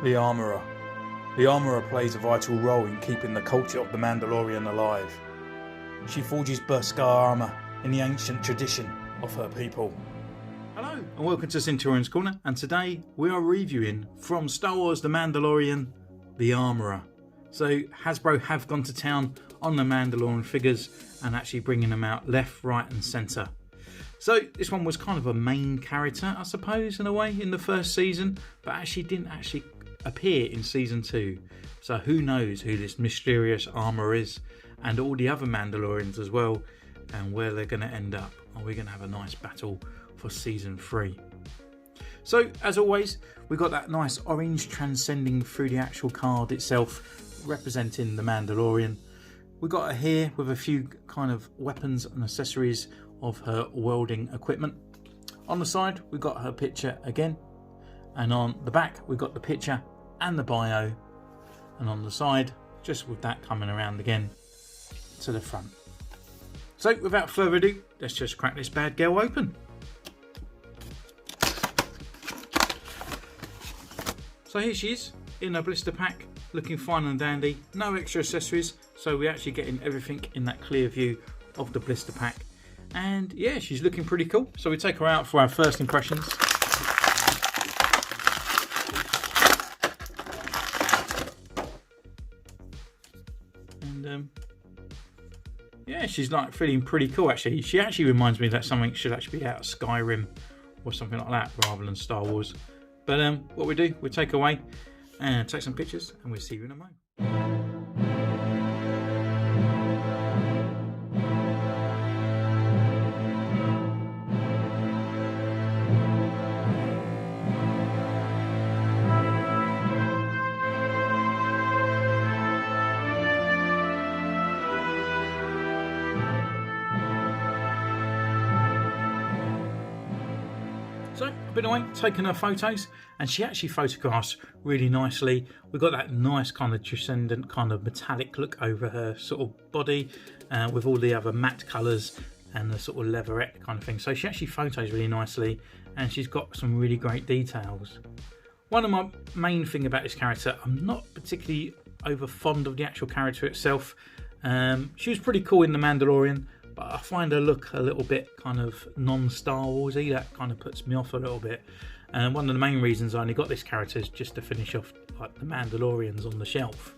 The Armourer. The Armourer plays a vital role in keeping the culture of the Mandalorian alive. She forges Beskar armour in the ancient tradition of her people. Hello and welcome to Centurion's Corner, and today we are reviewing from Star Wars The Mandalorian, The Armourer. So Hasbro have gone to town on the Mandalorian figures and actually bringing them out left, right and centre. So this one was kind of a main character, I suppose, in a way, in the first season, but actually didn't actually appear in season 2. So who knows who this mysterious Armourer is, and all the other Mandalorians as well, and where they're going to end up. Are we going to have a nice battle for season 3? So as always, we've got that nice orange transcending through the actual card itself, representing the Mandalorian. We've got her here with a few kind of weapons and accessories of her welding equipment. On the side we've got her picture again, and on the back we've got the picture and the bio, and on the side just with that coming around again to the front. So without further ado, let's just crack this bad girl open. So here she is in a blister pack, looking fine and dandy, no extra accessories, so we're actually getting everything in that clear view of the blister pack. And yeah, she's looking pretty cool. So we take her out for our first impressions. And yeah, she's like feeling pretty cool actually. She actually reminds me that something should actually be out of Skyrim or something like that rather than Star Wars. But what we do, we take away and take some pictures, and we'll see you in a moment. So I've been away taking her photos, and she actually photographs really nicely. We've got that nice kind of transcendent kind of metallic look over her sort of body, with all the other matte colours and the sort of leatherette kind of thing. So she actually photos really nicely, and she's got some really great details. One of my main thing about this character, I'm not particularly over fond of the actual character itself. She was pretty cool in The Mandalorian, but I find her look a little bit kind of non-Star Warsy. That kind of puts me off a little bit. And one of the main reasons I only got this character is just to finish off like the Mandalorians on the shelf.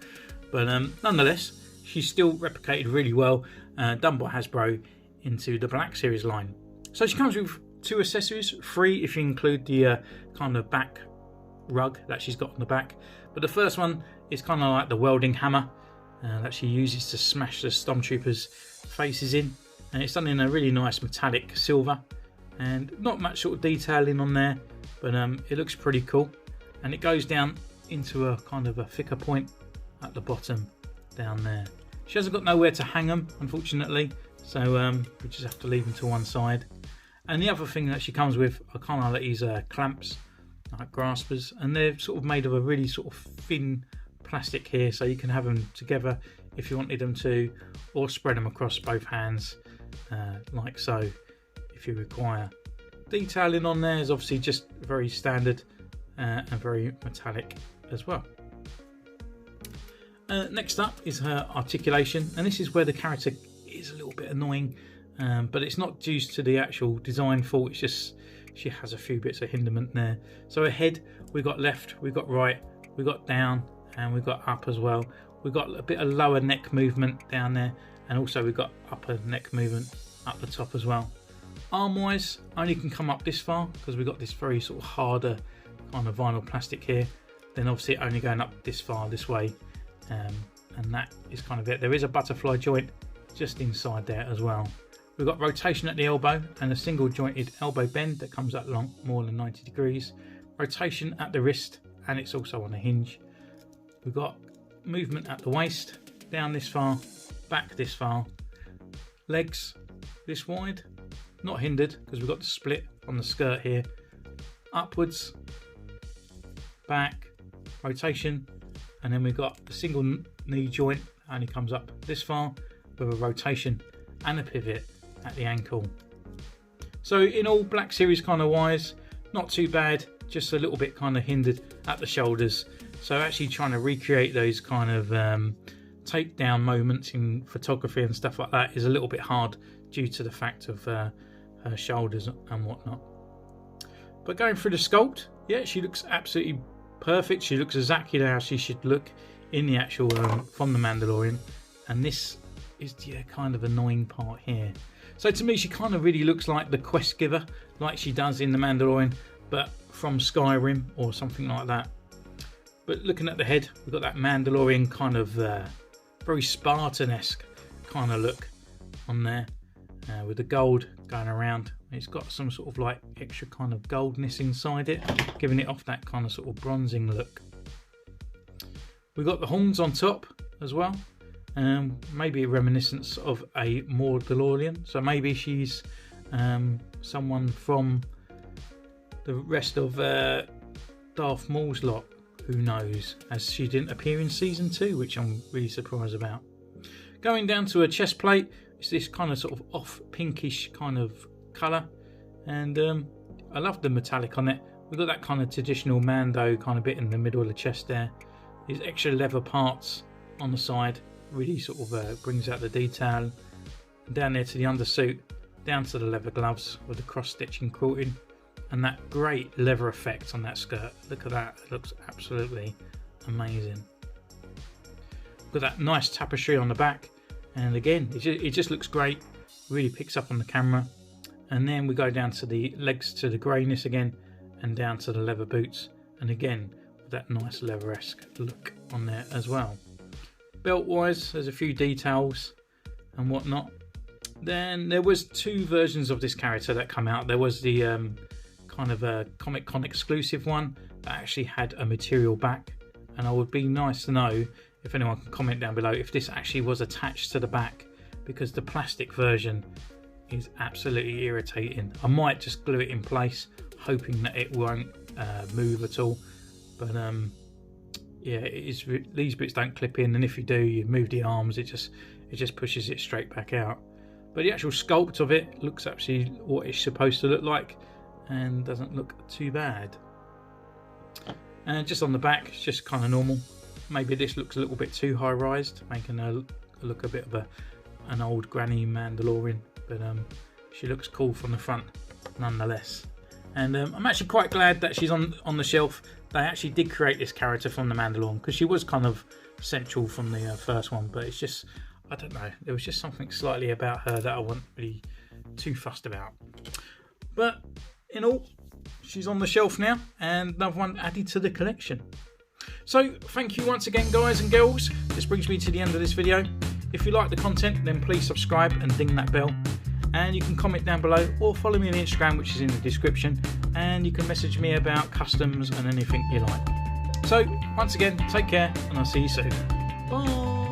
But nonetheless, she's still replicated really well, done by Hasbro into the Black Series line. So she comes with 2 accessories, 3 if you include the kind of back rug that she's got on the back. But the first one is kind of like the welding hammer that she uses to smash the Stormtroopers' faces in. And it's done in a really nice metallic silver, and not much sort of detailing on there, but it looks pretty cool. And it goes down into a kind of a thicker point at the bottom down there. She hasn't got nowhere to hang them, unfortunately, so we just have to leave them to one side. And the other thing that she comes with are kind of like these clamps, like graspers, and they're sort of made of a really sort of thin plastic here, so you can have them together if you wanted them to, or spread them across both hands like so if you require. Detailing on there is obviously just very standard and very metallic as well. Next up is her articulation, and this is where the character is a little bit annoying, but it's not due to the actual design fault, it's just she has a few bits of hindrance there. So her head, we've got left, we've got right, we've got down, and we've got up as well. We've got a bit of lower neck movement down there, and also we've got upper neck movement up the top as well. Arm wise, only can come up this far because we've got this very sort of harder kind of vinyl plastic here. Then obviously only going up this far this way, and that is kind of it. There is a butterfly joint just inside there as well. We've got rotation at the elbow and a single jointed elbow bend that comes up long more than 90 degrees. Rotation at the wrist, and it's also on a hinge. We've got movement at the waist, down this far, back this far, legs this wide, not hindered because we've got the split on the skirt here, upwards, back, rotation, and then we've got the single knee joint, only comes up this far with a rotation and a pivot at the ankle. So in all, Black Series kind of wise, not too bad, just a little bit kind of hindered at the shoulders, So actually trying to recreate those kind of takedown moments in photography and stuff like that is a little bit hard due to the fact of her shoulders and whatnot. But going through the sculpt, yeah, she looks absolutely perfect. She looks exactly how she should look in the actual from the Mandalorian. And this is the kind of annoying part here. So to me, she kind of really looks like the quest giver, like she does in the Mandalorian, but from Skyrim or something like that. But looking at the head, we've got that Mandalorian kind of very Spartan-esque kind of look on there, with the gold going around. It's got some sort of like extra kind of goldness inside it, giving it off that kind of sort of bronzing look. We've got the horns on top as well. Maybe a reminiscence of a Mandalorian. So maybe she's someone from the rest of Darth Maul's lot. Who knows, as she didn't appear in season 2, which I'm really surprised about. Going down to her chest plate, it's this kind of sort of off pinkish kind of colour, and I love the metallic on it. We've got that kind of traditional Mando kind of bit in the middle of the chest there. These extra leather parts on the side really sort of brings out the detail. And down there to the undersuit, down to the leather gloves with the cross stitching quilting. And that great leather effect on that skirt. Look at that, it looks absolutely amazing. Got that nice tapestry on the back, and again it just looks great, really picks up on the camera. And then we go down to the legs, to the greyness again, and down to the leather boots, and again with that nice leather-esque look on there as well. Belt wise, there's a few details and whatnot. Then there was 2 versions of this character that come out. There was the kind of a Comic Con exclusive one that actually had a material back, and I would be nice to know if anyone can comment down below if this actually was attached to the back, because the plastic version is absolutely irritating. I might just glue it in place hoping that it won't move at all, but yeah, these bits don't clip in, and if you do, you move the arms, it just pushes it straight back out. But the actual sculpt of it looks actually what it's supposed to look like, and doesn't look too bad. And just on the back, it's just kind of normal. Maybe this looks a little bit too high-rised, making her look a bit of an old granny Mandalorian, but she looks cool from the front nonetheless. And I'm actually quite glad that she's on the shelf. They actually did create this character from the Mandalorian, because she was kind of central from the first one, but it's just, I don't know, there was just something slightly about her that I wasn't really too fussed about. But in all, she's on the shelf now, and another one added to the collection. So thank you once again, guys and girls. This brings me to the end of this video. If you like the content, then please subscribe and ding that bell. And you can comment down below or follow me on Instagram, which is in the description, and you can message me about customs and anything you like. So once again, take care, and I'll see you soon. Bye.